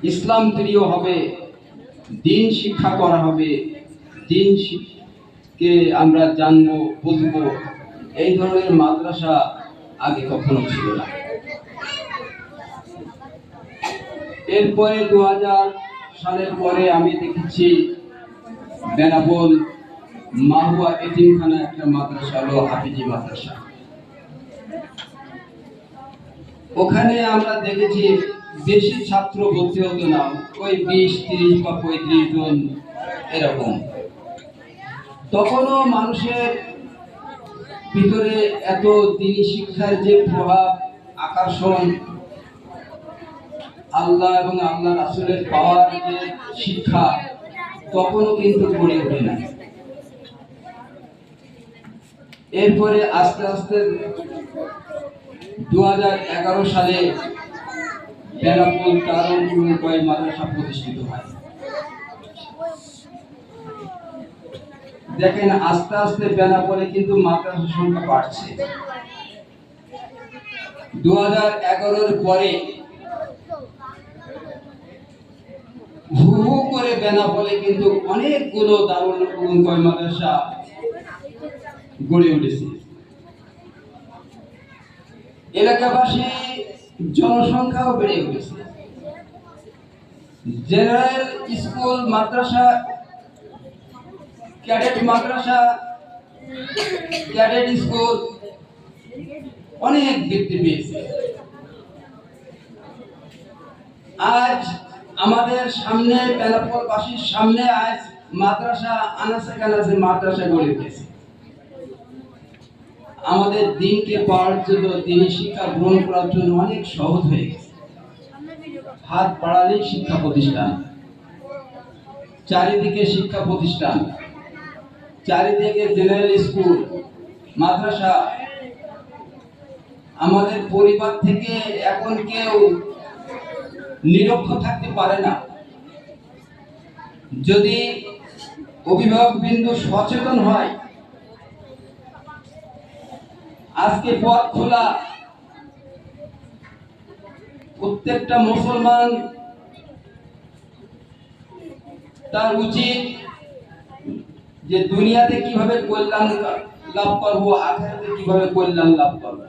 ইসলাম প্রিয় হবে, দিন শিক্ষা করা হবে, দিন কে আমরা জানবো, বুঝবো, এই ধরনের মাদ্রাসা আগে কখনো ছিল না। এরপরে 2000 সালের পরে আমি দেখেছি বেনাপোল মাহুয়া এতিমখানা একটা মাদ্রাসা হলো হাফিজি মাদ্রাসা। ওখানে আমরা দেখেছি বেশি ছাত্র ভর্তি হতো না, ওই 20, 30 বা 35 জন এরকম। তখনও মানুষের ভিতরে এত দিনী শিক্ষার যে প্রভাব, আকর্ষণ, আল্লাহ এবং আল্লাহ রাসূলের পাওয়ার যে শিক্ষা, তখনও কিন্তু গড়ে ওঠে না। এরপরে আস্তে আস্তে 2011 সালে বেনাপোল দারুল উলুম মাদ্রাসা প্রতিষ্ঠিত হয়। দেখেন আস্তে আস্তে বেনাপোলে কিন্তু মাদ্রাসার সংখ্যা বাড়ছে। 2011-এর পরে হু হু করে বেনাপোলে কিন্তু অনেকগুলো দারুল উলুম মাদ্রাসা গড়ে উঠেছে। এলাকাবাসী জনসংখ্যাও বেড়ে উঠেছে। জেনারেল স্কুল, মাদ্রাসা, ক্যাডেট মাদ্রাসা, ক্যাডেট স্কুল অনেক বৃদ্ধি পেয়েছে। আজ আমাদের সামনে, বেনাপোলবাসীর সামনে আজ মাদ্রাসা আনাচে কানাচে মাদ্রাসা গড়ে উঠেছে। আমাদের দিনকে পাওয়ার জন্য, দিনী শিক্ষা গ্রহণ করার জন্য অনেক সহজ হয়ে গেছে। হাত বাড়ালেই শিক্ষা প্রতিষ্ঠান, চারিদিকে শিক্ষা প্রতিষ্ঠান, চারিদিকে জেনারেল স্কুল, মাদ্রাসা। আমাদের পরিবার থেকে এখন কেউ নিরক্ষর থাকতে পারে না। যদি অভিভাবক বিন্দু সচেতন হয়, আজকে পথ খোলা। প্রত্যেকটা মুসলমান তার উচিত যে দুনিয়াতে কিভাবে কল্যাণ লাভ করবো, আখিরাতে কিভাবে কল্যাণ লাভ করবো।